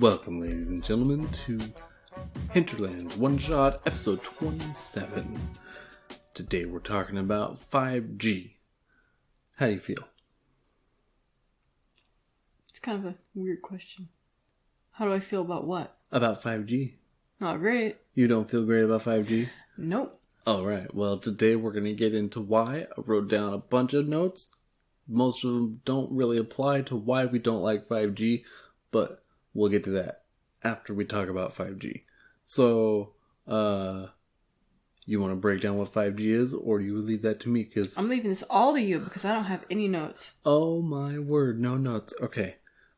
Welcome, ladies and gentlemen, to Hinterlands One-Shot, episode 27. Today we're talking about 5G. How do you feel? It's kind of a weird question. How do I feel about what? About 5G. Not great. You don't feel great about 5G? Nope. Alright, well today we're going to get into why. I wrote down a bunch of notes. Most of them don't really apply to why we don't like 5G, but we'll get to that after we talk about 5G. So, you want to break down what 5G is, or do you leave that to me? Cause I'm leaving this all to you because I don't have any notes. Oh my word, no notes. Okay.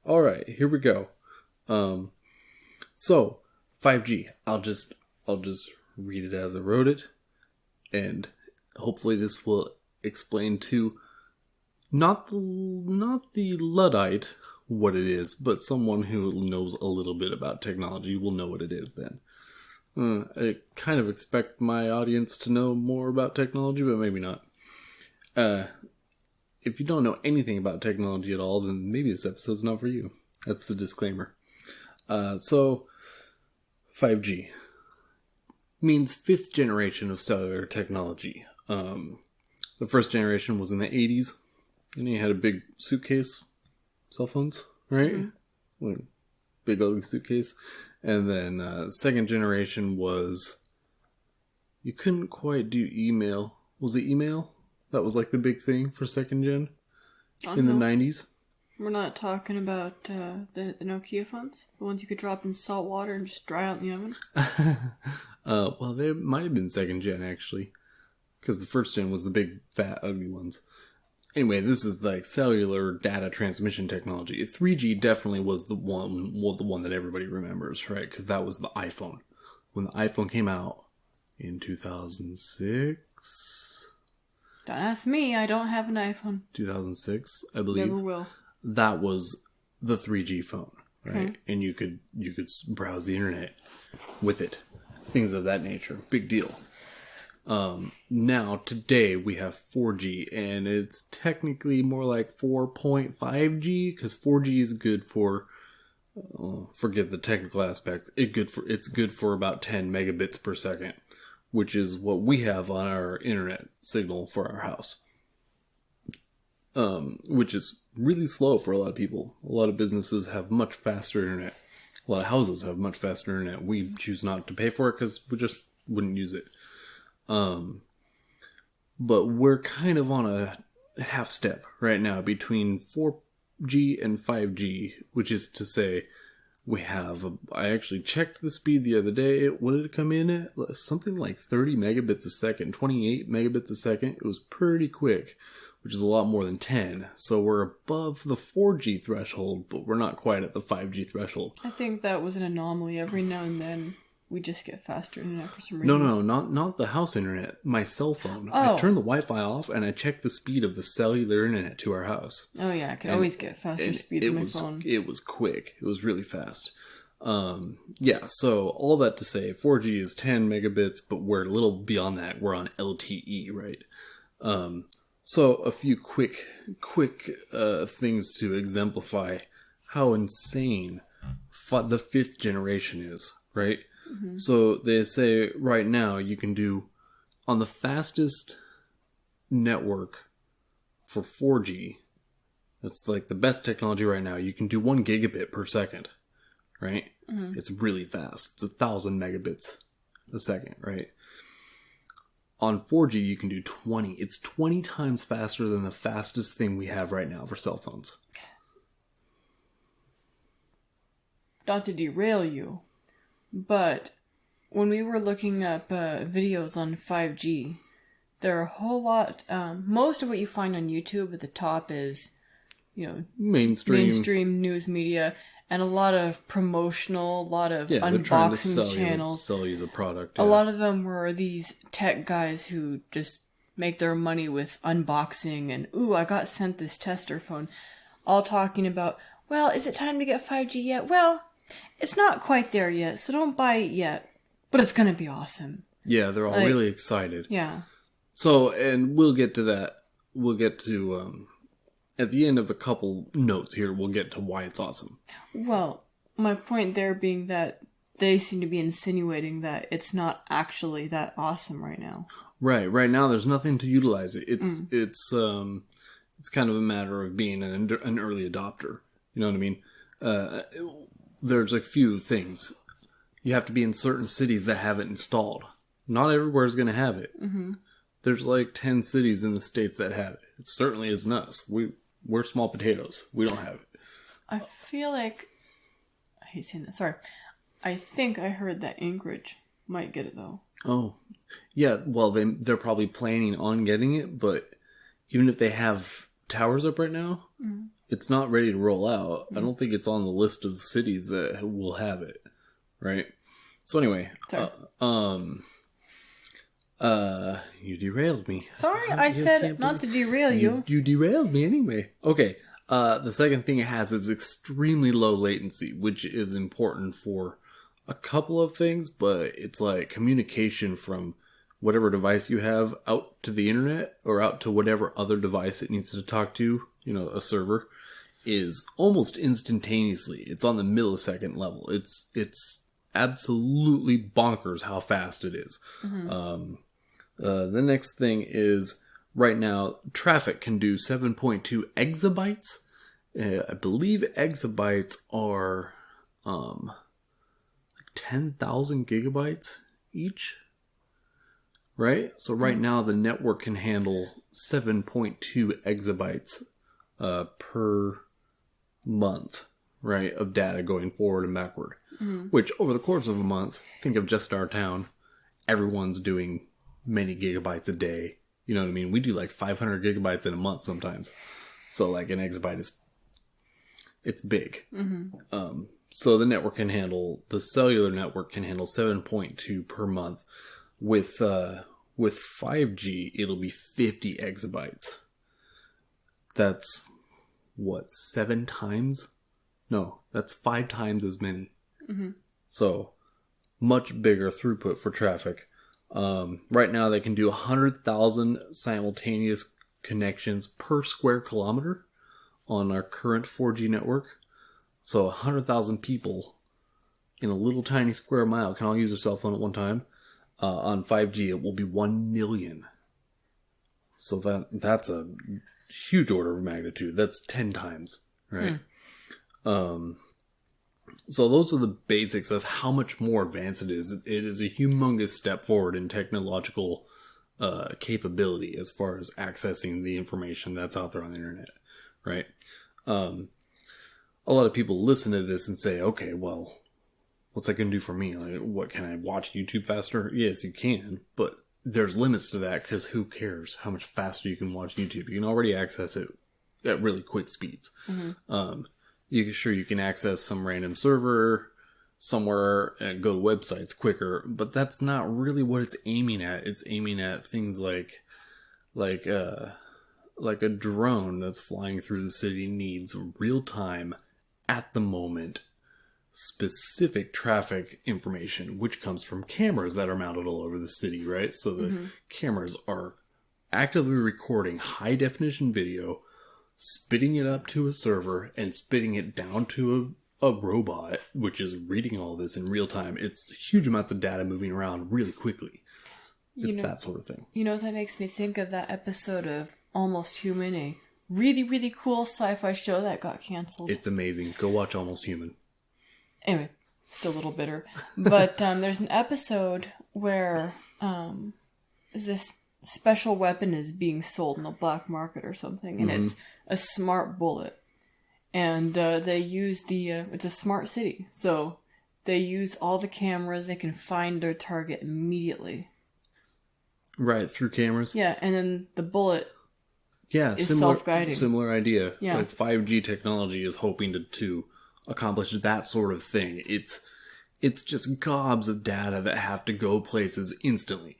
Alright, here we go. So, 5G. I'll just read it as I wrote it, and hopefully this will explain to not the Luddite what it is, but someone who knows a little bit about technology will know what it is then. I kind of expect my audience to know more about technology, but maybe not. If you don't know anything about technology at all, then maybe this episode's not for you. That's the disclaimer. So, 5G means fifth generation of cellular technology. The first generation was in the 80s, and you had a big suitcase. Cell phones, right? Mm-hmm. Like, big ugly suitcase. And then second generation was, you couldn't quite do email. Was it email? That was like the big thing for second gen in the 90s. We're not talking about the Nokia phones? The ones you could drop in salt water and just dry out in the oven? Well, they might have been second gen actually. Because the first gen was the big, fat, ugly ones. Anyway, this is like cellular data transmission technology. 3G definitely was the one that everybody remembers, right? Because that was the iPhone. When the iPhone came out in 2006... Don't ask me, I don't have an iPhone. 2006, I believe. Never will. That was the 3G phone, right? Okay. And you could browse the internet with it. Things of that nature. Big deal. Now, today, we have 4G, and it's technically more like 4.5G, because 4G is good for, forget the technical aspect, it's good for about 10 megabits per second, which is what we have on our internet signal for our house. Which is really slow for a lot of people. A lot of businesses have much faster internet. A lot of houses have much faster internet. We choose not to pay for it because we just wouldn't use it. But we're kind of on a half step right now between 4G and 5G, which is to say I actually checked the speed the other day. What did it come in at? Something like 30 megabits a second, 28 megabits a second. It was pretty quick, which is a lot more than 10. So we're above the 4G threshold, but we're not quite at the 5G threshold. I think that was an anomaly. Every now and then we just get faster internet for some reason. No, not the house internet. My cell phone. Oh. I turned the Wi-Fi off and I checked the speed of the cellular internet to our house. Oh yeah, I can always get faster speeds on my phone. It was quick. It was really fast. Yeah, so all that to say, 4G is 10 megabits, but we're a little beyond that. We're on LTE, right? So a few quick things to exemplify how insane the fifth generation is, right? Mm-hmm. So they say right now you can do, on the fastest network for 4G, that's like the best technology right now, you can do 1 gigabit per second, right? Mm-hmm. It's really fast. It's 1,000 megabits a second, right? On 4G you can do 20. It's 20 times faster than the fastest thing we have right now for cell phones. Not to derail you, but when we were looking up videos on 5G, there are a whole lot, most of what you find on YouTube at the top is, mainstream news media, and a lot of promotional, a lot of unboxing channels. Sell you the product. Yeah. A lot of them were these tech guys who just make their money with unboxing and, I got sent this tester phone. All talking about, well, is it time to get 5G yet? Well, it's not quite there yet, so don't buy it yet. But it's going to be awesome. Yeah, they're all really excited. Yeah. So, and we'll get to that. We'll get to, at the end of a couple notes here, we'll get to why it's awesome. Well, my point there being that they seem to be insinuating that it's not actually that awesome right now. Right now there's nothing to utilize it. It's kind of a matter of being an early adopter. You know what I mean? There's a few things. You have to be in certain cities that have it installed. Not everywhere is going to have it. Mm-hmm. There's like 10 cities in the States that have it. It certainly isn't us. We're small potatoes. We don't have it. I feel like... I hate saying that. Sorry. I think I heard that Anchorage might get it, though. Oh. Yeah, well, they're probably planning on getting it, but even if they have towers up right now, it's not ready to roll out. I don't think it's on the list of cities that will have it, right? So anyway, you derailed me. Sorry, I said not to derail you. You derailed me anyway. Okay, the second thing it has is extremely low latency, which is important for a couple of things, but it's like communication from whatever device you have out to the internet or out to whatever other device it needs to talk to, a server, is almost instantaneously. It's on the millisecond level. It's absolutely bonkers how fast it is. Mm-hmm. The next thing is right now traffic can do 7.2 exabytes. I believe exabytes are 10,000 gigabytes each. Right? So right now the network can handle 7.2 exabytes per month, right, of data going forward and backward. Mm-hmm. Which over the course of a month, think of just our town, everyone's doing many gigabytes a day. You know what I mean? We do like 500 gigabytes in a month sometimes. So like an exabyte it's big. Mm-hmm. So the cellular network can handle 7.2 per month. With 5G, it'll be 50 exabytes. That's, 7 times? No, that's 5 times as many. Mm-hmm. So, much bigger throughput for traffic. Right now, they can do 100,000 simultaneous connections per square kilometer on our current 4G network. So, 100,000 people in a little tiny square mile can all use their cell phone at one time. On 5G, it will be 1 million. So that's a huge order of magnitude. That's 10 times, right? So those are the basics of how much more advanced it is. It is a humongous step forward in technological capability as far as accessing the information that's out there on the internet, right? A lot of people listen to this and say, okay, well, what's that going to do for me? Like, what, can I watch YouTube faster? Yes, you can, but there's limits to that because who cares how much faster you can watch YouTube? You can already access it at really quick speeds. Mm-hmm. You can access some random server somewhere and go to websites quicker, but that's not really what it's aiming at. It's aiming at things like a drone that's flying through the city needs real time at the moment specific traffic information, which comes from cameras that are mounted all over the city, right? So the cameras are actively recording high definition video, spitting it up to a server, and spitting it down to a robot, which is reading all this in real time. It's huge amounts of data moving around really quickly. It's that sort of thing. That makes me think of that episode of Almost Human, a really, really cool sci-fi show that got canceled. It's amazing. Go watch Almost Human. Anyway, still a little bitter. But there's an episode where this special weapon is being sold in the black market or something, and it's a smart bullet. And they use it's a smart city, so they use all the cameras. They can find their target immediately. Right, through cameras? Yeah, and then the bullet is similar, self-guiding. Similar idea. Yeah. Like 5G technology is hoping to accomplish that sort of thing. It's just gobs of data that have to go places instantly.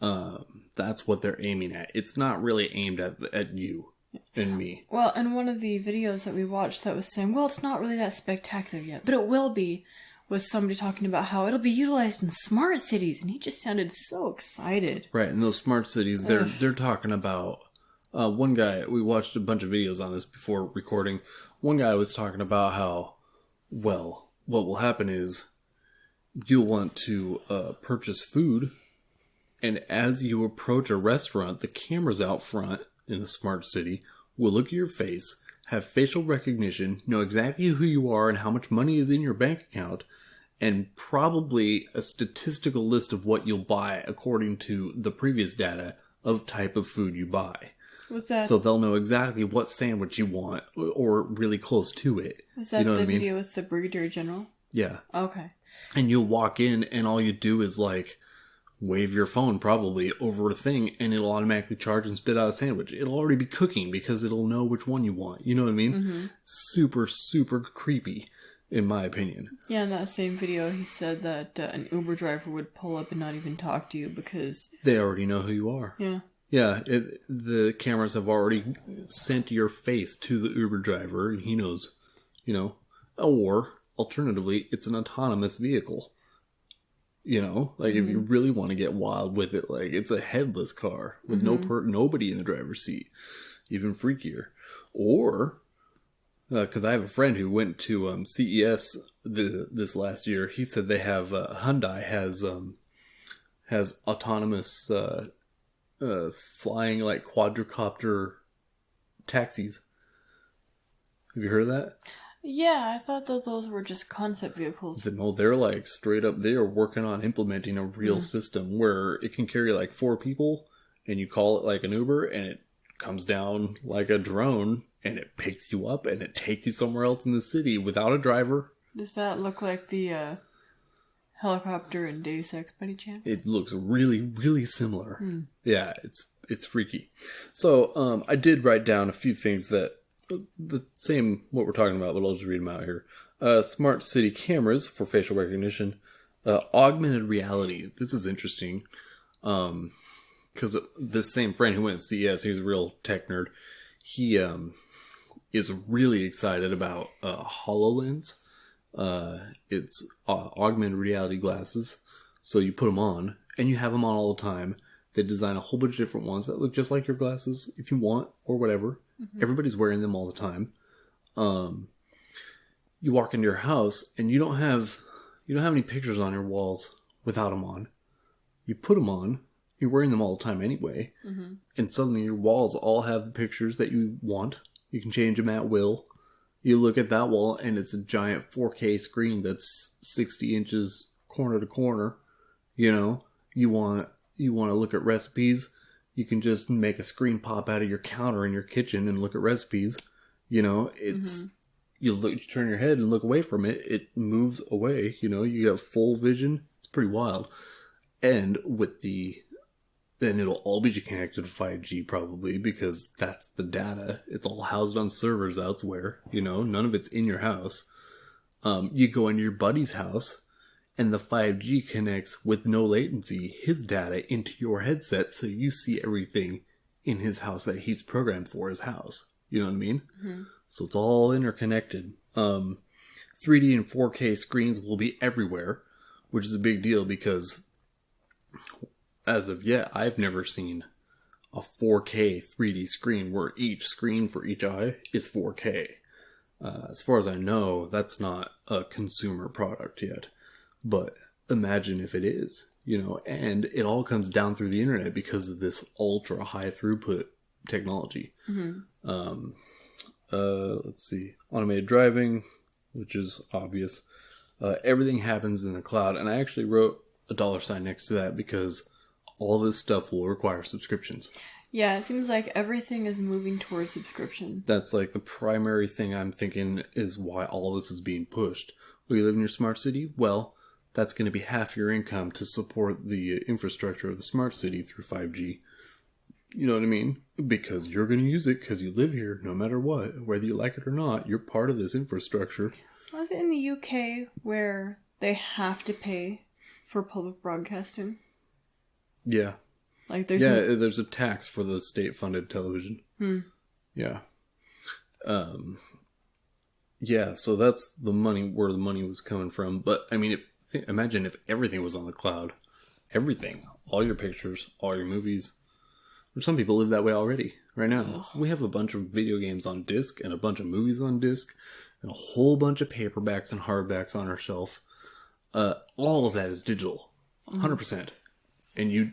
That's what they're aiming at. It's not really aimed at you and me. Well, and one of the videos that we watched that was saying, well, it's not really that spectacular yet, but it will be, was somebody talking about how it'll be utilized in smart cities, and he just sounded so excited. Right, and those smart cities, they're talking about one guy. We watched a bunch of videos on this before recording. One guy was talking about how, well, what will happen is you'll want to purchase food, and as you approach a restaurant, the cameras out front in the smart city will look at your face, have facial recognition, know exactly who you are and how much money is in your bank account, and probably a statistical list of what you'll buy according to the previous data of type of food you buy. Was that, So they'll know exactly what sandwich you want, or really close to it. was that You know the what I mean? video with the Brigadier General? Yeah. Okay. And you'll walk in, and all you do is, like, wave your phone probably over a thing, and it'll automatically charge and spit out a sandwich. It'll already be cooking because it'll know which one you want. You know what I mean? Mm-hmm. Super, super creepy, in my opinion. Yeah, in that same video, he said that an Uber driver would pull up and not even talk to you because... They already know who you are. Yeah. Yeah, the cameras have already sent your face to the Uber driver, and he knows, you know. Or, alternatively, it's an autonomous vehicle. You know, like if you really want to get wild with it, like it's a headless car with nobody in the driver's seat, even freakier. Or, because I have a friend who went to CES this last year, he said they have Hyundai has autonomous flying like quadricopter taxis. Have you heard of that? Yeah, I thought that those were just concept vehicles. No, they're like straight up, they are working on implementing a real system where it can carry like 4 people, and you call it like an Uber, and it comes down like a drone, and it picks you up, and it takes you somewhere else in the city without a driver. Does that look like the helicopter in Deus Ex by any chance? It looks really, really similar. Yeah, it's freaky. So, I did write down a few things that the same what we're talking about, but I'll just read them out here. Smart city cameras for facial recognition. Augmented reality. This is interesting. Because this same friend who went to CES, he's a real tech nerd. He is really excited about HoloLens. It's augmented reality glasses. So you put them on, and you have them on all the time. They design a whole bunch of different ones that look just like your glasses, if you want, or whatever. Everybody's wearing them all the time. You walk into your house, and you don't have any pictures on your walls without them on. You put them on. You're wearing them all the time anyway. And suddenly your walls all have the pictures that you want. You can change them at will. You look at that wall, and it's a giant 4K screen that's 60 inches corner to corner. You know, you want to look at recipes, you can just make a screen pop out of your counter in your kitchen and look at recipes. You know, it's you turn your head and look away from it, it moves away. You know, you have full vision. It's pretty wild. And then it'll all be connected to 5G probably, because that's the data. It's all housed on servers elsewhere. You know, none of it's in your house. You go into your buddy's house, and the 5G connects with no latency his data into your headset, so you see everything in his house that he's programmed for his house. You know what I mean? So it's all interconnected. 3D and 4K screens will be everywhere, which is a big deal because, as of yet, I've never seen a 4K 3D screen where each screen for each eye is 4K. As far as I know, that's not a consumer product yet. But imagine if it is, you know, and it all comes down through the internet because of this ultra high throughput technology. Let's see. Automated driving, which is obvious. Everything happens in the cloud. And I actually wrote a $ next to that because all this stuff will require subscriptions. Yeah, it seems like everything is moving towards subscription. That's like the primary thing I'm thinking is why all this is being pushed. Will you live in your smart city? Well, that's going to be half your income to support the infrastructure of the smart city through 5G. You know what I mean? Because you're going to use it because you live here no matter what. Whether you like it or not, you're part of this infrastructure. Was it in the UK where they have to pay for public broadcasting? Yeah. Like there's there's a tax for the state-funded television. Yeah. Yeah, so that's the money, where the money was coming from. But, I mean, imagine if everything was on the cloud. Everything. All your pictures, all your movies, Some people live that way already, right now. Ugh. We have a bunch of video games on disc and a bunch of movies on disc and a whole bunch of paperbacks and hardbacks on our shelf. All of that is digital, 100%. And you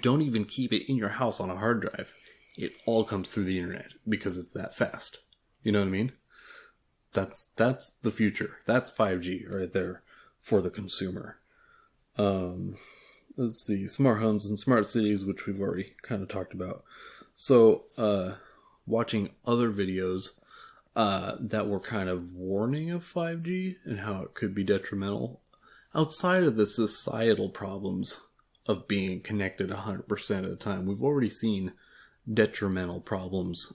don't even keep it in your house on a hard drive. It all comes through the internet because it's that fast. You know what I mean? That's the future. That's 5G right there for the consumer. Let's see, smart homes and smart cities, which we've already kind of talked about. So, watching other videos that were kind of warning of 5G and how it could be detrimental, outside of the societal problems of being connected 100% of the time, we've already seen detrimental problems,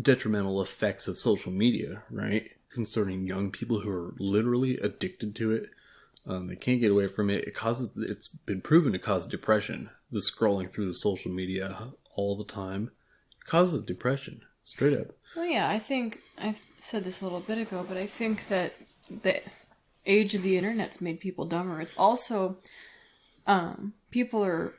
detrimental effects of social media, right? Concerning young people who are literally addicted to it. They can't get away from it. It's been proven to cause depression. The scrolling through the social media all the time causes depression, straight up. Well, yeah, I think I said this a little bit ago, but I think that the age of the internet's made people dumber. It's also, people are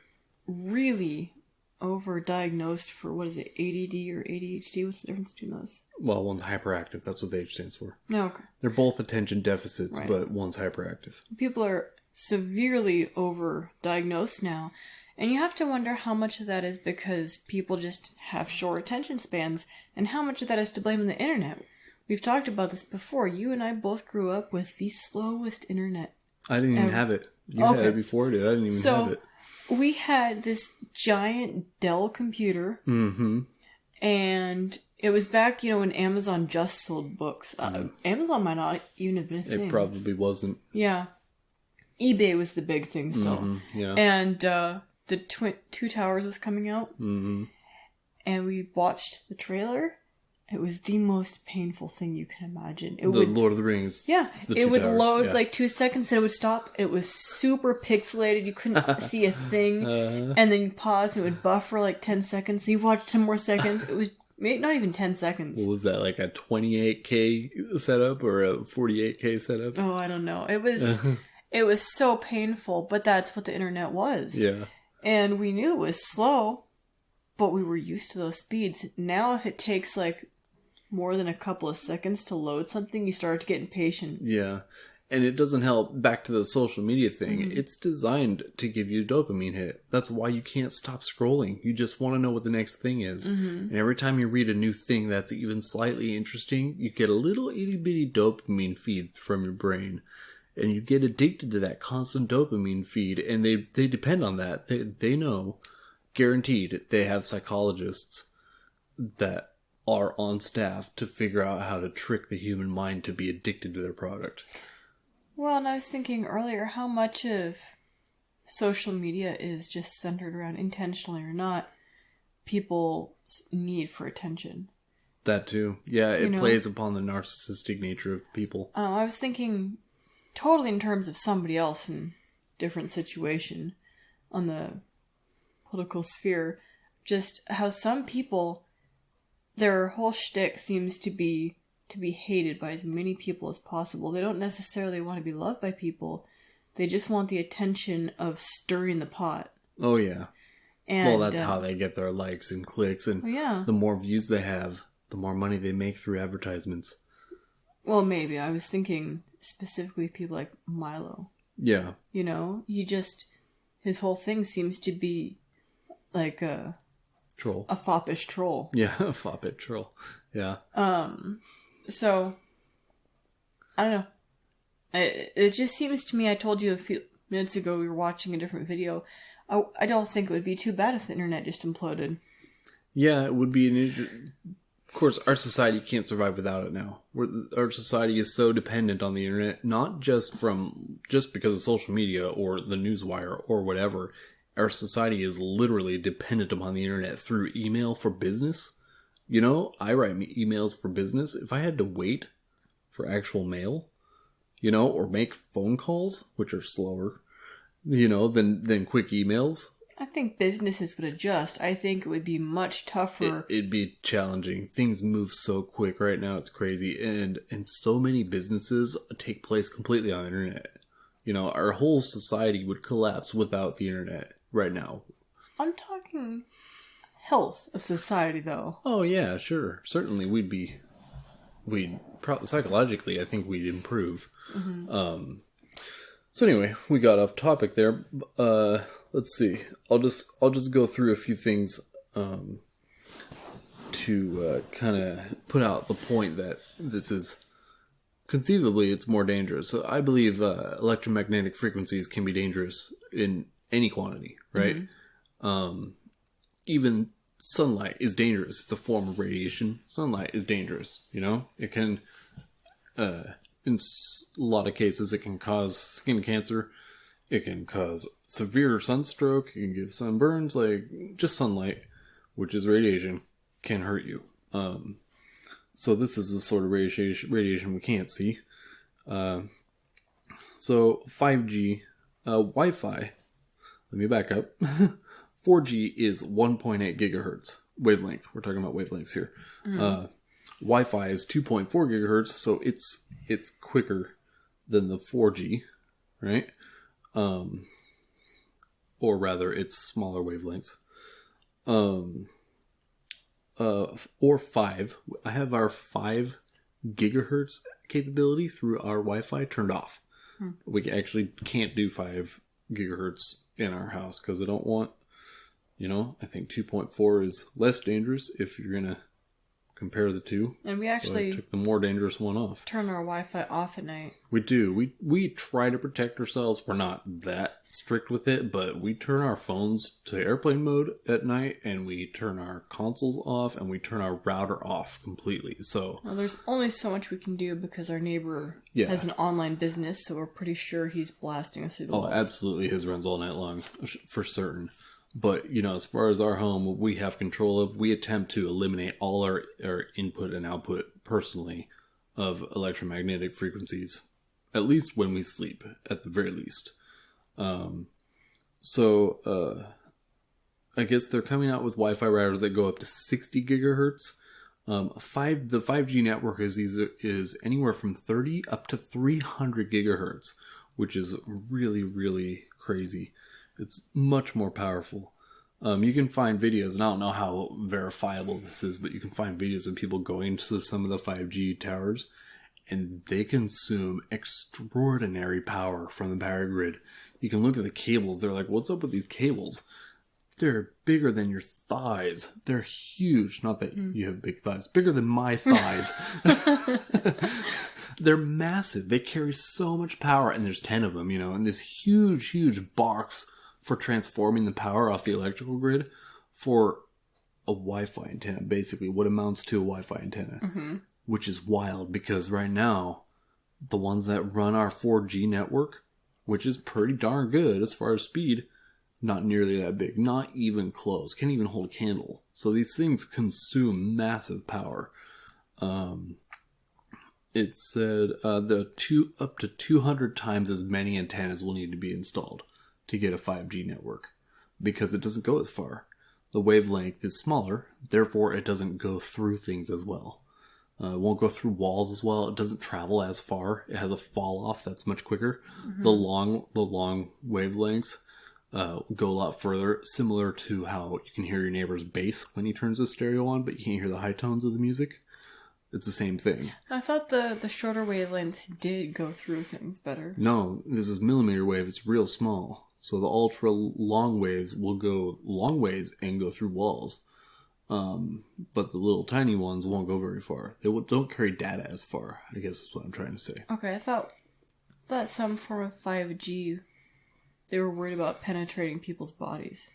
really overdiagnosed for, what is it, ADD or ADHD? What's the difference between those? Well, one's hyperactive. That's what the H stands for. Oh, okay. They're both attention deficits, Right. but one's hyperactive. People are severely overdiagnosed now. And you have to wonder how much of that is because people just have short attention spans and how much of that is to blame on the internet. We've talked about this before. You and I both grew up with the slowest internet. I didn't even have it. You had it before I did. I didn't even have it. We had this giant Dell computer. Mm-hmm. And it was back, when Amazon just sold books. Amazon might not even have been a thing. It probably wasn't. Yeah. eBay was the big thing still. Mm-hmm, yeah. And the Two Towers was coming out. Mm-hmm. And we watched the trailer. It was the most painful thing you can imagine. Lord of the Rings. Yeah. It would Towers, load like 2 seconds and it would stop. It was super pixelated. You couldn't see a thing. And then you pause and it would buffer like 10 seconds. So you watch 10 more seconds. It was not even 10 seconds. What was that, like a 28K setup or a 48K setup? Oh, I don't know. It was so painful, but that's what the internet was. Yeah. And we knew it was slow, but we were used to those speeds. Now if it takes like more than a couple of seconds to load something, you start to get impatient. Yeah. And it doesn't help. Back to the social media thing. Mm-hmm. It's designed to give you a dopamine hit. That's why you can't stop scrolling. You just want to know what the next thing is. Mm-hmm. And every time you read a new thing that's even slightly interesting, you get a little itty bitty dopamine feed from your brain. And you get addicted to that constant dopamine feed. And they depend on that. They know, guaranteed, they have psychologists that are on staff to figure out how to trick the human mind to be addicted to their product. Well, and I was thinking earlier how much of social media is just centered around, intentionally or not, people's need for attention. That too. Yeah, it plays upon the narcissistic nature of people. I was thinking totally in terms of somebody else in different situation on the political sphere. Just how some people, their whole shtick seems to be hated by as many people as possible. They don't necessarily want to be loved by people. They just want the attention of stirring the pot. Oh, yeah. And, well, that's how they get their likes and clicks. And the more views they have, the more money they make through advertisements. Well, maybe. I was thinking specifically people like Milo. Yeah. His whole thing seems to be like a foppish troll. Yeah, a foppish troll. Yeah. So, I don't know. It just seems to me, I told you a few minutes ago we were watching a different video. I don't think it would be too bad if the internet just imploded. Yeah, it would be of course, our society can't survive without it now. Our society is so dependent on the internet, not just because of social media or the newswire or whatever. Our society is literally dependent upon the internet through email for business. I write emails for business. If I had to wait for actual mail, or make phone calls, which are slower, than quick emails. I think businesses would adjust. I think it would be much tougher. It'd be challenging. Things move so quick right now. It's crazy. And so many businesses take place completely on the internet. Our whole society would collapse without the internet right now. I'm talking health of society, though. Oh yeah, sure. Certainly, psychologically, I think we'd improve. Mm-hmm. So anyway, we got off topic there. Let's see. I'll just go through a few things to kind of put out the point that this is conceivably it's more dangerous. So I believe electromagnetic frequencies can be dangerous in any quantity, right? Mm-hmm. Even sunlight is dangerous. It's a form of radiation. Sunlight is dangerous. It can, in a lot of cases, it can cause skin cancer. It can cause severe sunstroke. It can give sunburns. Like, just sunlight, which is radiation, can hurt you. So this is the sort of radiation we can't see. So 5G, Wi-Fi, let me back up. 4G is 1.8 gigahertz wavelength. We're talking about wavelengths here. Wi-Fi is 2.4 gigahertz, so it's quicker than the 4G, right? Or rather, it's smaller wavelengths. Or 5. I have our 5 gigahertz capability through our Wi-Fi turned off. We actually can't do 5 gigahertz in our house because I don't want, I think 2.4 is less dangerous if you're going to compare the two. And we actually took the more dangerous one off. Turn our Wi-Fi off at night. We do. We try to protect ourselves. We're not that strict with it, but we turn our phones to airplane mode at night, and we turn our consoles off, and we turn our router off completely. So, well, there's only so much we can do because our neighbor has an online business, so we're pretty sure he's blasting us through the walls. Oh, absolutely. His runs all night long, for certain. But, as far as our home, what we have control of, we attempt to eliminate all our input and output personally of electromagnetic frequencies, at least when we sleep, at the very least. So I guess they're coming out with Wi-Fi routers that go up to 60 gigahertz. The 5G network is anywhere from 30 up to 300 gigahertz, which is really, really crazy. It's much more powerful. You can find videos, and I don't know how verifiable this is, but you can find videos of people going to some of the 5G towers, and they consume extraordinary power from the power grid. You can look at the cables. They're like, what's up with these cables? They're bigger than your thighs. They're huge. Not that you have big thighs. Bigger than my thighs. They're massive. They carry so much power, and there's 10 of them, in this huge, huge box for transforming the power off the electrical grid for a Wi-Fi antenna, basically what amounts to a Wi-Fi antenna, which is wild because right now, the ones that run our 4G network, which is pretty darn good as far as speed, not nearly that big, not even close, can't even hold a candle. So these things consume massive power. It said up to 200 times as many antennas will need to be installed to get a 5G network because it doesn't go as far. The wavelength is smaller, therefore it doesn't go through things as well. It won't go through walls as well. It doesn't travel as far. It has a fall off that's much quicker. The long wavelengths go a lot further, similar to how you can hear your neighbor's bass when he turns his stereo on, but you can't hear the high tones of the music. It's the same thing. I thought the shorter wavelengths did go through things better. No, this is millimeter wave. It's real small. So the ultra long waves will go long ways and go through walls. But the little tiny ones won't go very far. They don't carry data as far, I guess is what I'm trying to say. Okay, I thought that some form of 5G, they were worried about penetrating people's bodies.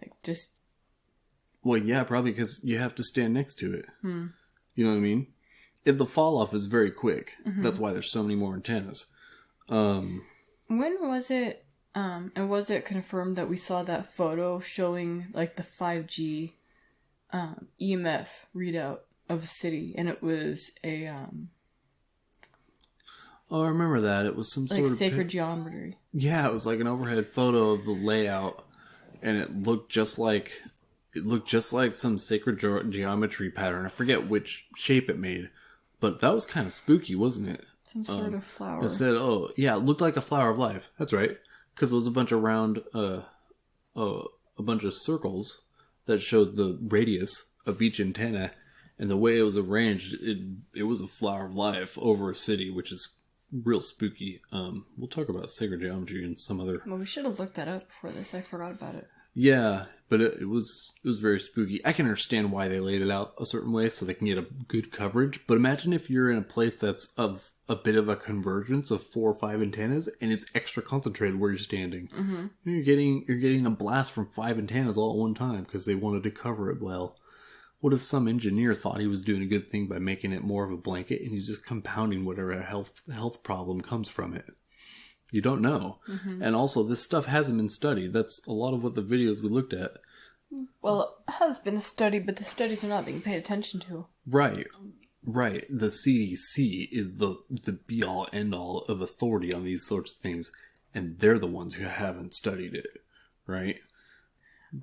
Like, just... Well, yeah, probably because you have to stand next to it. You know what I mean? The fall off is very quick. That's why there's so many more antennas. When was it, and was it confirmed that we saw that photo showing, like, the 5G EMF readout of a city, and it was a... Oh, I remember that. It was some sort of... sacred geometry. Yeah, it was like an overhead photo of the layout, and it looked just like some sacred geometry pattern. I forget which shape it made, but that was kind of spooky, wasn't it? Some sort of flower. It said, it looked like a flower of life. That's right, because it was a bunch of round a bunch of circles that showed the radius of each antenna, and the way it was arranged, it was a flower of life over a city, which is real spooky. We'll talk about sacred geometry and some other... Well, we should have looked that up before this. I forgot about it. Yeah, but it was very spooky. I can understand why they laid it out a certain way so they can get a good coverage, but imagine if you're in a place that's of a bit of a convergence of 4 or 5 antennas, and it's extra concentrated where you're standing. Mm-hmm. You're getting a blast from 5 antennas all at one time because they wanted to cover it well. What if some engineer thought he was doing a good thing by making it more of a blanket, and he's just compounding whatever health problem comes from it? You don't know. Mm-hmm. And also, this stuff hasn't been studied. That's a lot of what the videos we looked at. Well, it has been studied, but the studies are not being paid attention to. Right. The CDC is the be-all, end-all of authority on these sorts of things, and they're the ones who haven't studied it, right?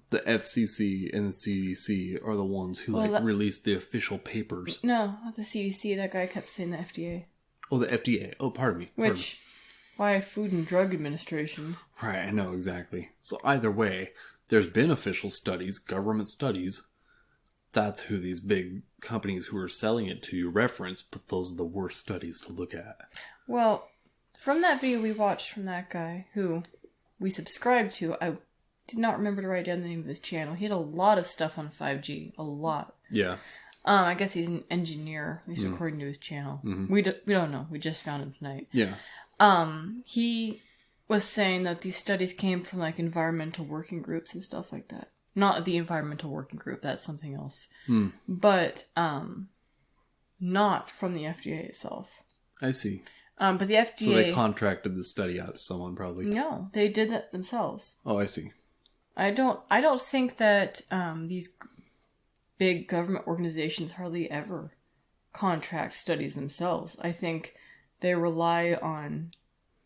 The FCC and the CDC are the ones who release the official papers. No, not the CDC. That guy kept saying the FDA. Oh, the FDA. Oh, pardon me. Why Food and Drug Administration? Right, I know, exactly. So either way, there's been official studies, government studies. That's who these big companies who are selling it to you reference, but those are the worst studies to look at. Well, from that video we watched from that guy who we subscribed to, I did not remember to write down the name of his channel. He had a lot of stuff on 5G. A lot. Yeah. I guess he's an engineer, at least according to his channel. Mm-hmm. We don't know. We just found him tonight. Yeah. He was saying that these studies came from like environmental working groups and stuff like that. Not the environmental working group, that's something else. But not from the FDA itself. I see. But the FDA... So they contracted the study out to someone, probably. No, they did that themselves. Oh, I see. I don't think that these big government organizations hardly ever contract studies themselves. I think they rely on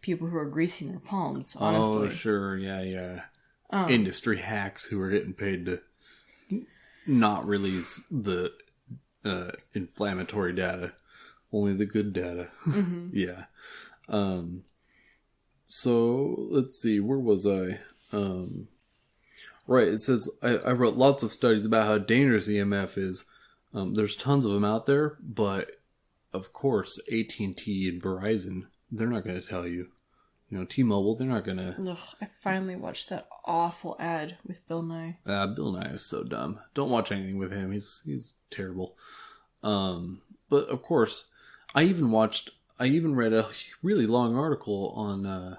people who are greasing their palms, honestly. Oh, sure, yeah. Industry hacks who are getting paid to not release the inflammatory data, only the good data. Mm-hmm. Yeah. So let's see, where was I? Right, it says I wrote lots of studies about how dangerous EMF is. There's tons of them out there, but of course AT&T and Verizon, they're not going to tell you. You know, T-Mobile, they're not going to... Ugh, I finally watched that awful ad with Bill Nye. Bill Nye is so dumb. Don't watch anything with him. He's terrible. But of course, I even read a really long article on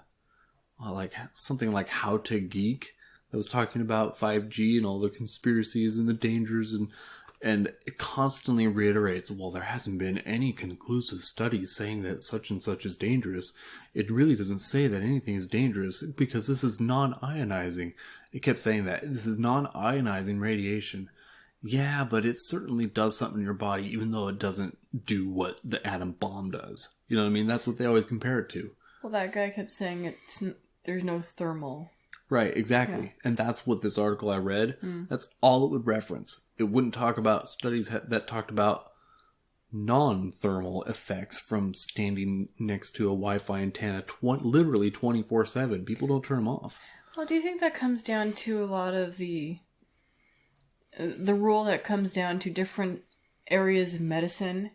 like something like How to Geek that was talking about 5G and all the conspiracies and the dangers, and it constantly reiterates, well, there hasn't been any conclusive studies saying that such and such is dangerous. It really doesn't say that anything is dangerous because this is non-ionizing. It kept saying that. This is non-ionizing radiation. Yeah, but it certainly does something in your body, even though it doesn't do what the atom bomb does. You know what I mean? That's what they always compare it to. Well, that guy kept saying there's no thermal. Right, exactly. Yeah. And that's what this article I read, that's all it would reference. It wouldn't talk about studies that talked about non-thermal effects from standing next to a Wi-Fi antenna literally 24/7. People don't turn them off. Well, do you think that comes down to a lot of the rule that comes down to different areas of medicine?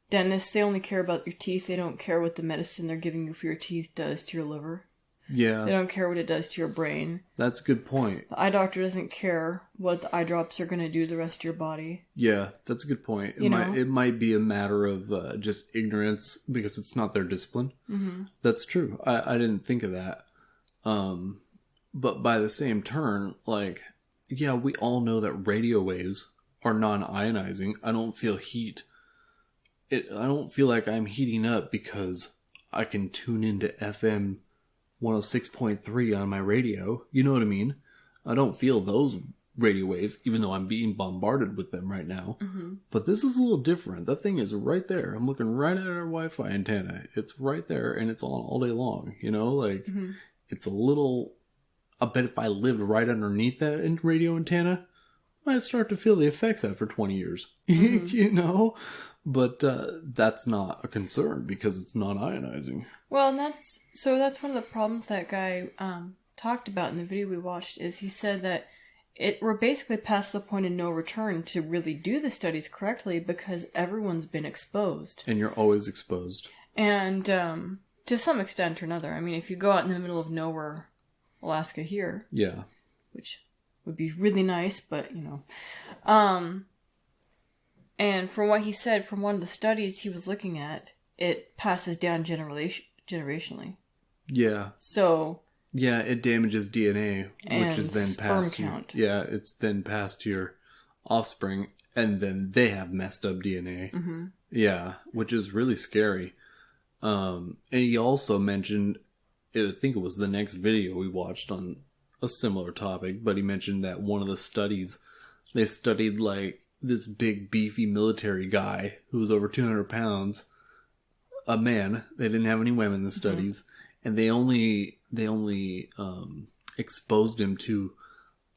Dentists, they only care about your teeth. They don't care what the medicine they're giving you for your teeth does to your liver. Yeah. They don't care what it does to your brain. That's a good point. The eye doctor doesn't care what the eye drops are going to do to the rest of your body. Yeah, that's a good point. It might be a matter of just ignorance because it's not their discipline. Mm-hmm. That's true. I didn't think of that. But by the same turn, like, yeah, we all know that radio waves are non-ionizing. I don't feel heat. I don't feel like I'm heating up because I can tune into FM 106.3 on my radio. You know what I mean? I don't feel those radio waves, even though I'm being bombarded with them right now. Mm-hmm. But this is a little different. That thing is right there. I'm looking right at our Wi-Fi antenna. It's right there, and it's on all day long. You know, like, It's a little... I bet if I lived right underneath that radio antenna, I might start to feel the effects after 20 years. Mm-hmm. You know? But that's not a concern because it's non-ionizing. Well, that's one of the problems that guy talked about in the video we watched, is he said that we're basically past the point of no return to really do the studies correctly because everyone's been exposed. And you're always exposed. And to some extent or another. I mean, if you go out in the middle of nowhere, Alaska here. Yeah. Which would be really nice, but, And from what he said, from one of the studies he was looking at, it passes down generationally. Yeah. So... Yeah, it damages DNA, which is then passed to count. it's then passed to your offspring, and then they have messed up DNA. Mm-hmm. Yeah, which is really scary. And he also mentioned, I think it was the next video we watched on a similar topic, but he mentioned that one of the studies, they studied like this big beefy military guy who was over 200 pounds, a man. They didn't have any women in the studies, and they only exposed him to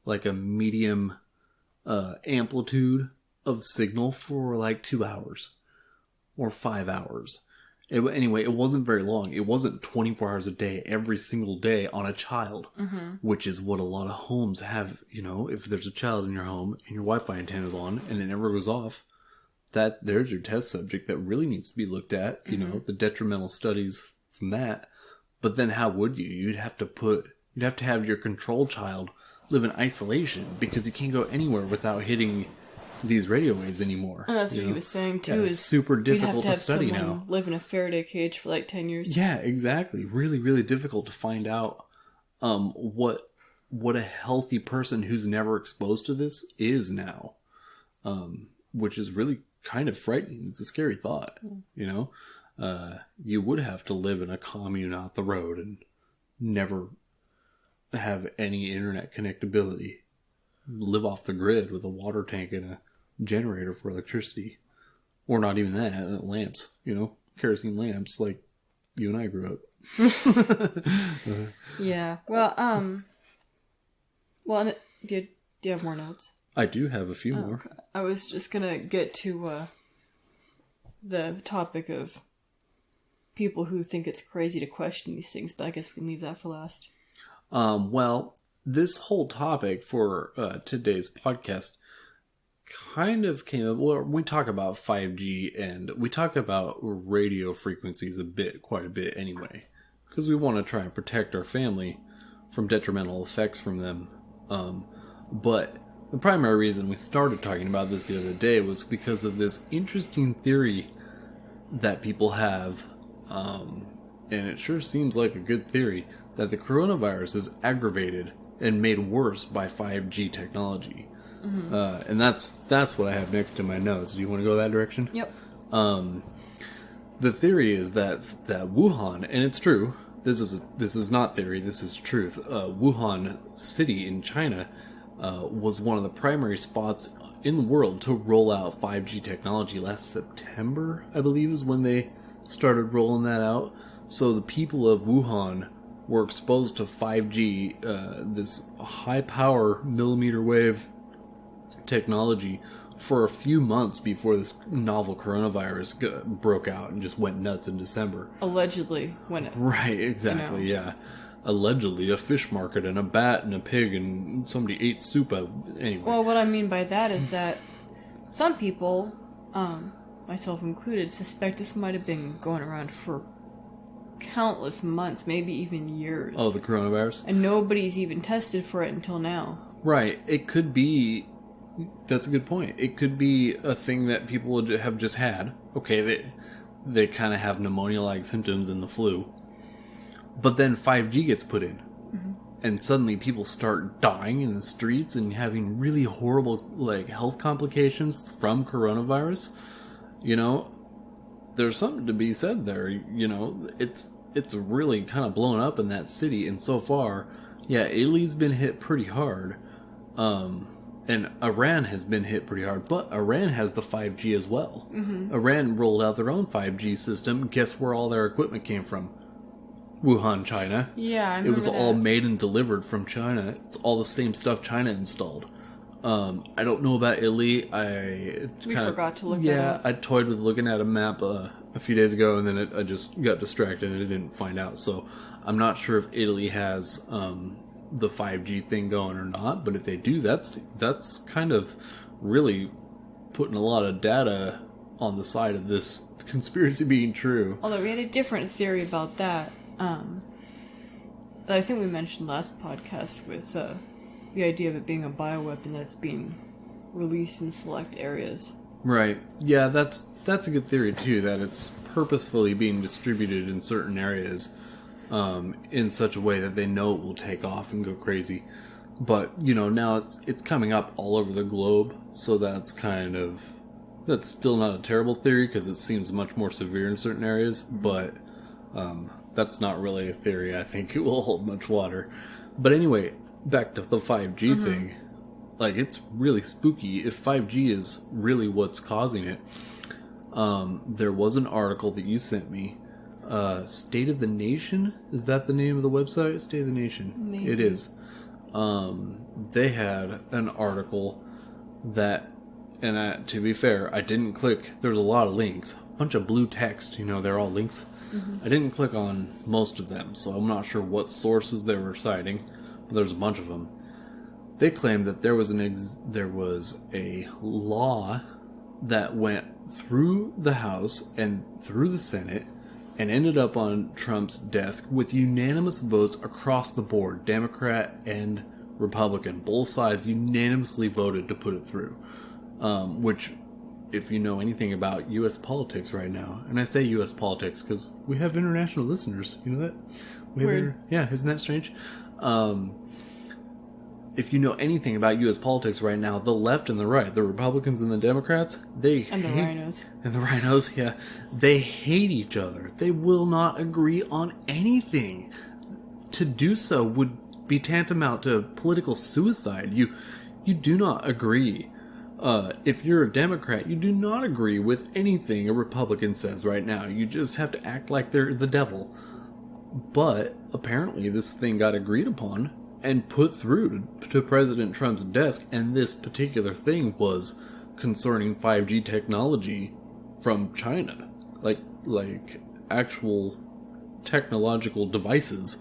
like a medium amplitude of signal for like 2 hours or 5 hours. Anyway, it wasn't very long. It wasn't 24 hours a day, every single day on a child, which is what a lot of homes have. If there's a child in your home and your Wi-Fi antenna's on and it never goes off, there's your test subject that really needs to be looked at. The detrimental studies from that. But then how would you? You'd have to have your control child live in isolation because you can't go anywhere without hitting these radio waves anymore. And that's what he was saying too. Yeah, is it's super difficult to study now. Live in a Faraday cage for like 10 years. Yeah, exactly. Really, really difficult to find out what a healthy person who's never exposed to this is now, which is really kind of frightening. It's a scary thought, You would have to live in a commune out the road and never have any internet connectability. Live off the grid with a water tank and a generator for electricity. Or not even that, lamps, kerosene lamps like you and I grew up. Yeah. Well, do you have more notes? I do have a few more. Okay. I was just gonna get to the topic of people who think it's crazy to question these things, but I guess we can leave that for last. Well, this whole topic for today's podcast kind of came up. Well, we talk about 5G and we talk about radio frequencies quite a bit anyway, because we want to try and protect our family from detrimental effects from them. But the primary reason we started talking about this the other day was because of this interesting theory that people have, and it sure seems like a good theory, that the coronavirus is aggravated and made worse by 5G technology. And that's what I have next to my notes. Do you want to go that direction? Yep. The theory is that Wuhan, and it's true, this is not theory, this is truth. Wuhan city in China was one of the primary spots in the world to roll out 5G technology. Last September, I believe, is when they started rolling that out. So the people of Wuhan were exposed to 5G, this high power millimeter wave technology, for a few months before this novel coronavirus broke out and just went nuts in December. Allegedly, when it... Right, exactly, yeah. Allegedly, a fish market and a bat and a pig and somebody ate soup out. Anyway. Well, what I mean by that is that some people, myself included, suspect this might have been going around for countless months, maybe even years. Oh, the coronavirus? And nobody's even tested for it until now. Right. It could be... That's a good point. It could be a thing that people have just had. Okay, they kind of have pneumonia-like symptoms in the flu. But then 5G gets put in. And suddenly people start dying in the streets and having really horrible health complications from coronavirus. There's something to be said there. It's really kind of blown up in that city. And so far, yeah, Italy's been hit pretty hard. And Iran has been hit pretty hard, but Iran has the 5G as well. Iran rolled out their own 5G system. Guess where all their equipment came from? Wuhan, China. Yeah, I remember It was all made and delivered from China. It's all the same stuff China installed. I don't know about Italy. We forgot to look that up. I toyed with looking at a map a few days ago, and then I just got distracted and I didn't find out. So I'm not sure if Italy has the 5G thing going or not, but if they do, that's kind of really putting a lot of data on the side of this conspiracy being true. Although we had a different theory about that, that I think we mentioned last podcast with the idea of it being a bioweapon that's being released in select areas. Right. Yeah, that's a good theory too, that it's purposefully being distributed in certain areas in such a way that they know it will take off and go crazy. But, now it's coming up all over the globe, so that's still not a terrible theory because it seems much more severe in certain areas, but that's not really a theory I think it will hold much water. But anyway, back to the 5G thing. Like, it's really spooky if 5G is really what's causing it. There was an article that you sent me. State of the Nation? Is that the name of the website? State of the Nation. Maybe. It is. They had an article that, and to be fair, I didn't click. There's a lot of links. A bunch of blue text, they're all links. I didn't click on most of them, so I'm not sure what sources they were citing, but there's a bunch of them. They claimed that there was a law that went through the House and through the Senate and ended up on Trump's desk with unanimous votes across the board, Democrat and Republican. Both sides unanimously voted to put it through, which, if you know anything about U.S. politics right now, and I say U.S. politics because we have international listeners, you know that? Weird. Yeah, isn't that strange? If you know anything about U.S. politics right now, the left and the right, the Republicans and the Democrats, the rhinos. And the rhinos, yeah. They hate each other. They will not agree on anything. To do so would be tantamount to political suicide. You do not agree. If you're a Democrat, you do not agree with anything a Republican says right now. You just have to act like they're the devil. But apparently this thing got agreed upon and put through to President Trump's desk, and this particular thing was concerning 5G technology from China. Like actual technological devices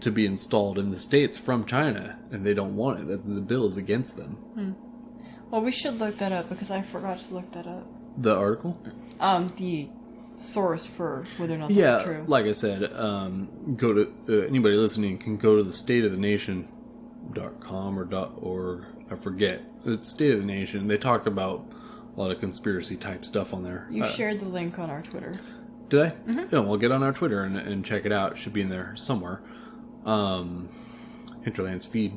to be installed in the States from China, and they don't want it. The bill is against them. Well, we should look that up because I forgot to look that up. The article? The source for whether or not that's true. Like I said, go to anybody listening can go to the stateofthenation.com or .org. I forget. It's State of the Nation. They talk about a lot of conspiracy type stuff on there. You shared the link on our Twitter. Did I? Yeah, well, get on our Twitter and check it out. It should be in there somewhere. Hinterland's feed.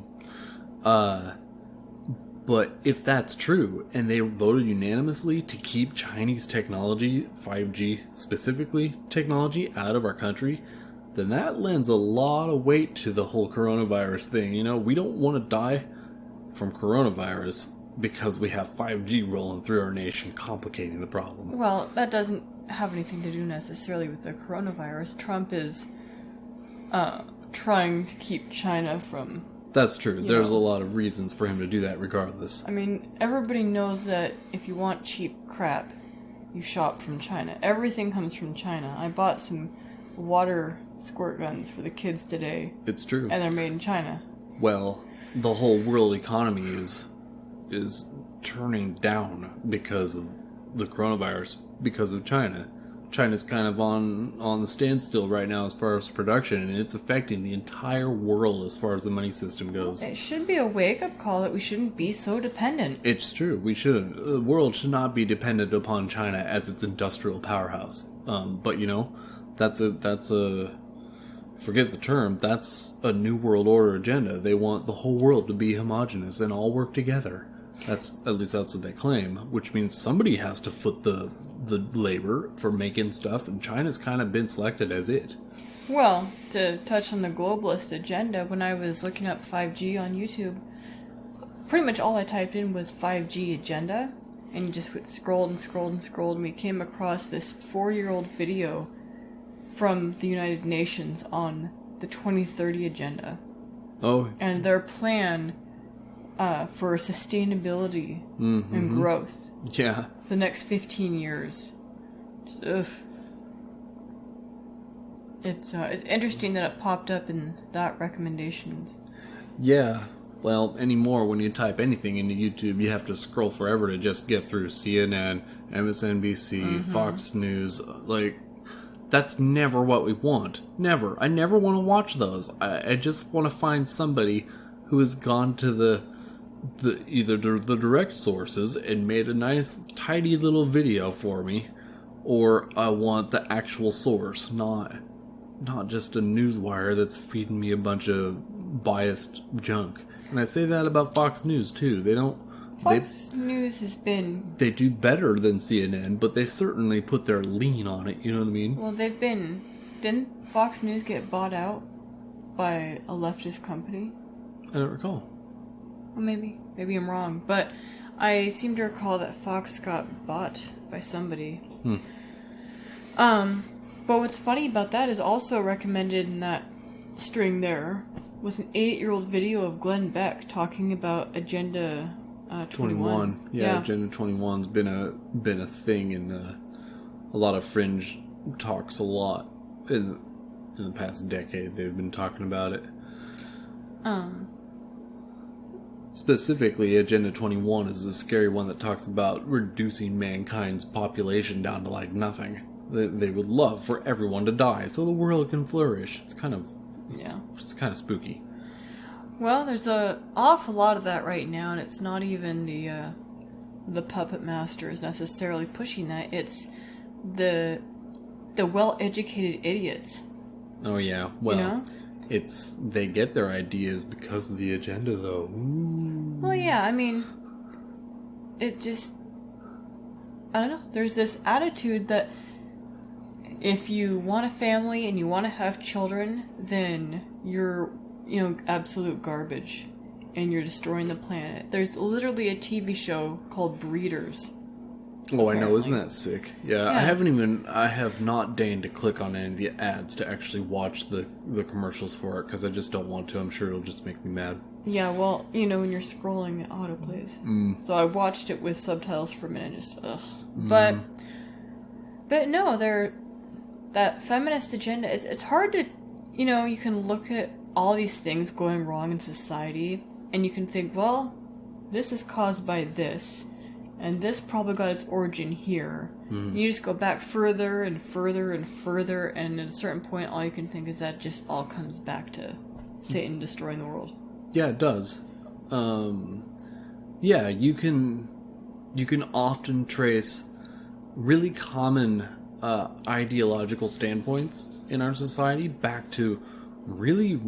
But if that's true, and they voted unanimously to keep Chinese technology, 5G specifically technology, out of our country, then that lends a lot of weight to the whole coronavirus thing. We don't want to die from coronavirus because we have 5G rolling through our nation, complicating the problem. Well, that doesn't have anything to do necessarily with the coronavirus. Trump is trying to keep China from... That's true. There's a lot of reasons for him to do that regardless. I mean, everybody knows that if you want cheap crap, you shop from China. Everything comes from China. I bought some water squirt guns for the kids today. It's true. And they're made in China. Well, the whole world economy is turning down because of the coronavirus, because of China. China's kind of on the standstill right now as far as production, and it's affecting the entire world as far as the money system goes. It should be a wake-up call that we shouldn't be so dependent. It's true. We shouldn't. The world should not be dependent upon China as its industrial powerhouse. But that's a forget the term. That's a new world order agenda. They want the whole world to be homogenous and all work together. That's what they claim, which means somebody has to foot the labor for making stuff, and China's kind of been selected as it. Well, to touch on the globalist agenda, when I was looking up 5G on YouTube, pretty much all I typed in was 5G agenda, and you just scrolled and scrolled and scrolled, and we came across this 4-year-old video from the United Nations on the 2030 agenda. Oh. And their plan for sustainability and growth. Yeah. The next 15 years. Just, ugh. It's interesting that it popped up in that recommendations. Yeah. Well, anymore, when you type anything into YouTube, you have to scroll forever to just get through CNN, MSNBC, Fox News. Like, that's never what we want. Never. I never want to watch those. I just want to find somebody who has gone to the either the direct sources and made a nice, tidy little video for me, or I want the actual source, not just a newswire that's feeding me a bunch of biased junk. And I say that about Fox News too. Fox News has been... They do better than CNN, but they certainly put their lean on it, you know what I mean? Well, didn't Fox News get bought out by a leftist company? I don't recall. Well, maybe I'm wrong, but I seem to recall that Fox got bought by somebody. But what's funny about that is also recommended in that string there was an 8-year-old video of Glenn Beck talking about Agenda 21. Yeah, Agenda 21's been a thing in a lot of fringe talks a lot in the past decade. They've been talking about it. Specifically, Agenda 21 is a scary one that talks about reducing mankind's population down to like nothing. They would love for everyone to die so the world can flourish. It's kind of spooky. Well, there's an awful lot of that right now, and it's not even the puppet masters necessarily pushing that. It's the well-educated idiots. Oh yeah, well, you know? They get their ideas because of the agenda, though. Ooh. Well, yeah, I mean, it just, I don't know. There's this attitude that if you want a family and you want to have children, then you're, absolute garbage and you're destroying the planet. There's literally a TV show called Breeders. Oh, I know. Isn't that sick? Yeah, I have not deigned to click on any of the ads to actually watch the commercials for it because I just don't want to. I'm sure it'll just make me mad. Yeah, well, when you're scrolling, it autoplays. So I watched it with subtitles for a minute, just ugh. But no, that feminist agenda, it's hard to, you can look at all these things going wrong in society and you can think, well, this is caused by this. And this probably got its origin here. You just go back further and further and further, and at a certain point, all you can think is that just all comes back to Satan destroying the world. Yeah, it does. Yeah, you can often trace really common ideological standpoints in our society back to really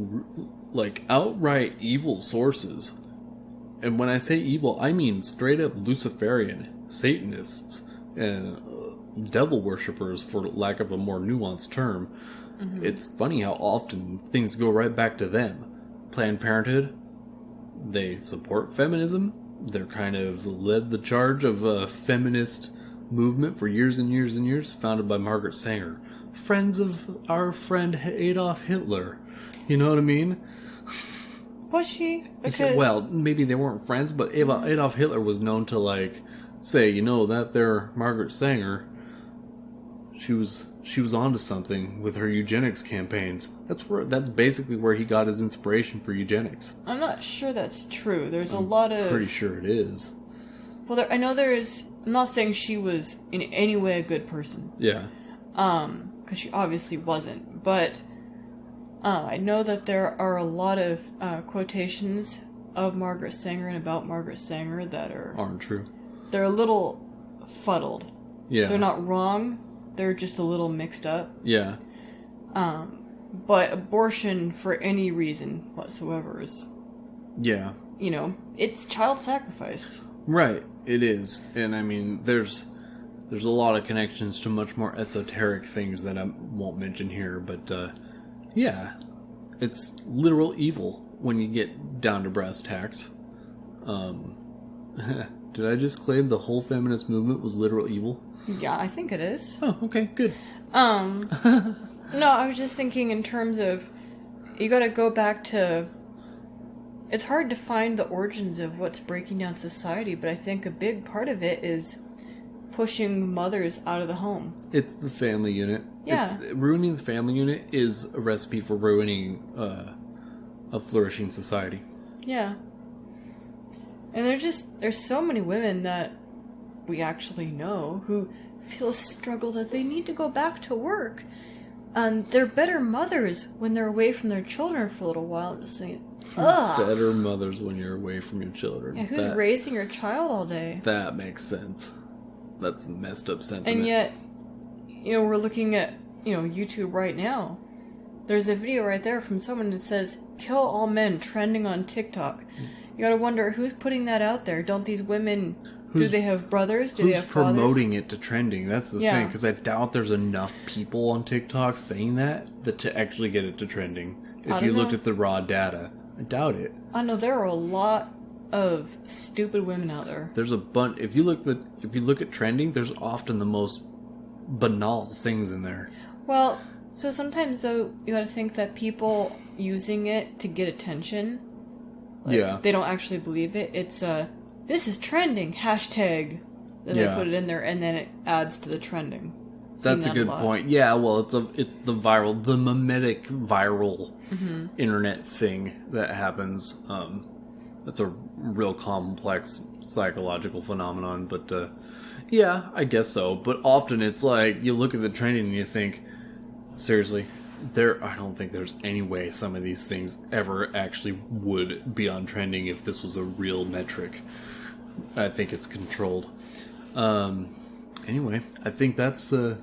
outright evil sources. And when I say evil, I mean straight up Luciferian, Satanists, and devil worshippers, for lack of a more nuanced term. It's funny how often things go right back to them. Planned Parenthood, they support feminism. They're kind of led the charge of a feminist movement for years and years and years, founded by Margaret Sanger. Friends of our friend Adolf Hitler. You know what I mean? Was she? Because... Well, maybe they weren't friends, but Adolf Hitler was known to say, that there Margaret Sanger, she was onto something with her eugenics campaigns. That's basically where he got his inspiration for eugenics. I'm not sure that's true. There's a lot of... Pretty sure it is. Well, I'm not saying she was in any way a good person. Yeah. Because she obviously wasn't, but... I know that there are a lot of quotations of Margaret Sanger and about Margaret Sanger that aren't true. They're a little fuddled. Yeah. They're not wrong. They're just a little mixed up. Yeah. But abortion for any reason whatsoever is... Yeah. It's child sacrifice. Right. It is. And I mean, there's a lot of connections to much more esoteric things that I won't mention here, but... yeah, it's literal evil when you get down to brass tacks. Did I just claim the whole feminist movement was literal evil? Yeah, I think it is. Oh, okay, good. No, I was just thinking in terms of, you gotta go back to, it's hard to find the origins of what's breaking down society, but I think a big part of it is pushing mothers out of the home. It's the family unit. Yeah. Ruining the family unit is a recipe for ruining a flourishing society. Yeah. And there's so many women that we actually know who feel a struggle that they need to go back to work. And they're better mothers when they're away from their children for a little while. I'm just saying, ugh. Better mothers when you're away from your children. Yeah, who's raising your child all day? That makes sense. That's a messed up sentiment. And yet, we're looking at, YouTube right now. There's a video right there from someone that says, "Kill all men," trending on TikTok. You gotta wonder, who's putting that out there? Don't these women... do they have brothers? Do they have fathers? Who's promoting it to trending? That's the thing, because I doubt there's enough people on TikTok saying that to actually get it to trending. If you looked at the raw data, I doubt it. I know there are a lot of stupid women out there. There's a bunch. If you look at trending, there's often the most banal things in there. Well, so sometimes though you gotta think that people using it to get attention, they don't actually believe it. It's this is trending, hashtag. Then they put it in there, and then it adds to the trending. That's a good point. Yeah, well, it's the mimetic viral internet thing that happens. That's a real complex psychological phenomenon, but yeah, I guess so. But often it's like you look at the trending and you think, seriously, I don't think there's any way some of these things ever actually would be on trending if this was a real metric. I think it's controlled. Anyway, I think that's a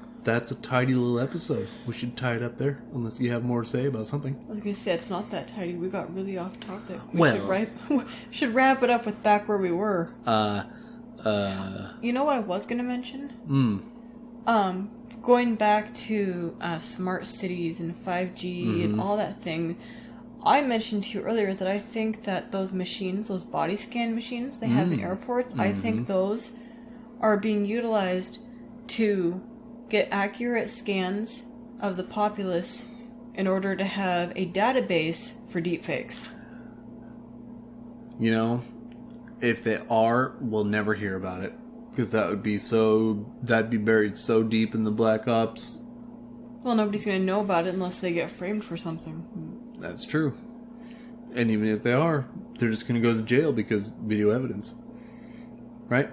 tidy little episode. We should tie it up there, unless you have more to say about something. I was gonna say it's not that tidy. We got really off topic. We should wrap it up with back where we were. You know what I was gonna mention? Going back to smart cities and 5G and all that thing. I mentioned to you earlier that I think that those machines, those body scan machines they have in airports, I think those are being utilized to get accurate scans of the populace in order to have a database for deepfakes. If they are, we'll never hear about it. Because that'd be buried so deep in the Black Ops. Well, nobody's going to know about it unless they get framed for something. That's true. And even if they are, they're just going to go to jail because video evidence. Right?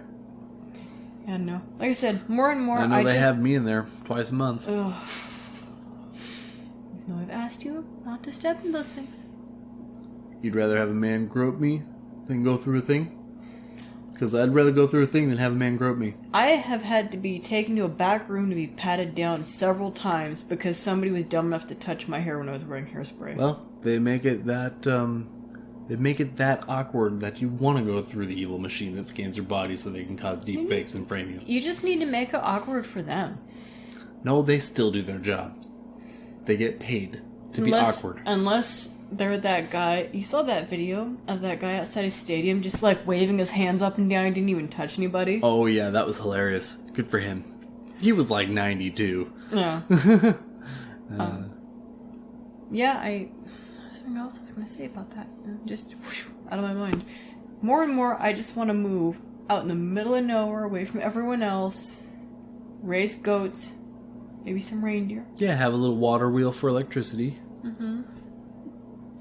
Yeah, no. Like I said, more and more I know they have me in there twice a month. Ugh. No, I've asked you not to step in those things. You'd rather have a man grope me than go through a thing? Because I'd rather go through a thing than have a man grope me. I have had to be taken to a back room to be patted down several times because somebody was dumb enough to touch my hair when I was wearing hairspray. Well, they make it that awkward that you want to go through the evil machine that scans your body so they can cause deep fakes and frame you. You just need to make it awkward for them. No, they still do their job. They get paid to be awkward. Unless they're that guy. You saw that video of that guy outside a stadium just like waving his hands up and down. He didn't even touch anybody. Oh yeah, that was hilarious. Good for him. He was like 92. Yeah. Something else I was going to say about that. Just out of my mind. More and more, I just want to move out in the middle of nowhere, away from everyone else. Raise goats. Maybe some reindeer. Yeah, have a little water wheel for electricity. Mm-hmm.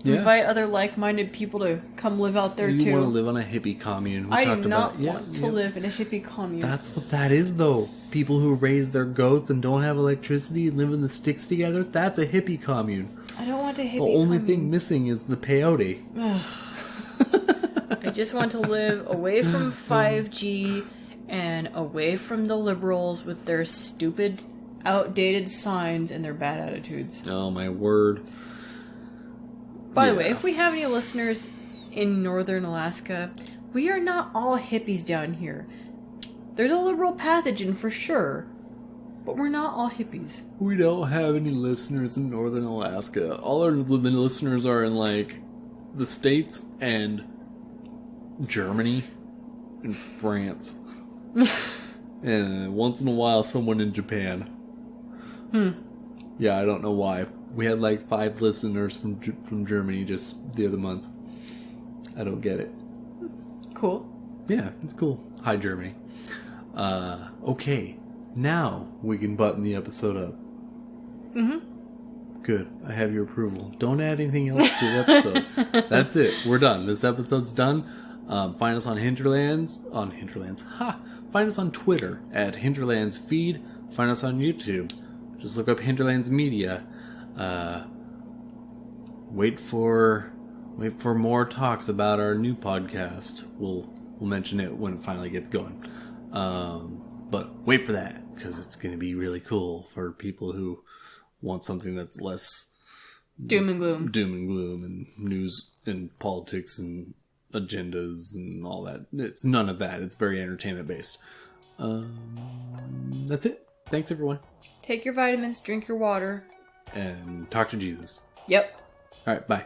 Yeah. Invite other like-minded people to come live out there, too. You want to live on a hippie commune. I do not want to live in a hippie commune. That's what that is, though. People who raise their goats and don't have electricity and live in the sticks together, that's a hippie commune. I don't want a hippie commune. The only thing missing is the peyote. I just want to live away from 5G and away from the liberals with their stupid, outdated signs and their bad attitudes. Oh, my word. By the way, if we have any listeners in northern Alaska, we are not all hippies down here. There's a liberal pathogen for sure, but we're not all hippies. We don't have any listeners in northern Alaska. All our listeners are in, like, the States and Germany and France. And once in a while, someone in Japan. Yeah, I don't know why. We had like 5 listeners from Germany just the other month. I don't get it. Cool. Yeah, it's cool. Hi, Germany. Okay, now we can button the episode up. Good. I have your approval. Don't add anything else to the episode. That's it. We're done. This episode's done. Find us on Hinterlands. Find us on Twitter at Hinterlands Feed. Find us on YouTube. Just look up Hinterlands Media. Wait for more talks about our new podcast. We'll mention it when it finally gets going. But wait for that, because it's going to be really cool for people who want something that's less doom and gloom and news and politics and agendas and all that. It's none of that. It's very entertainment based. That's it. Thanks, everyone. Take your vitamins, drink your water, and talk to Jesus. Yep. All right, bye.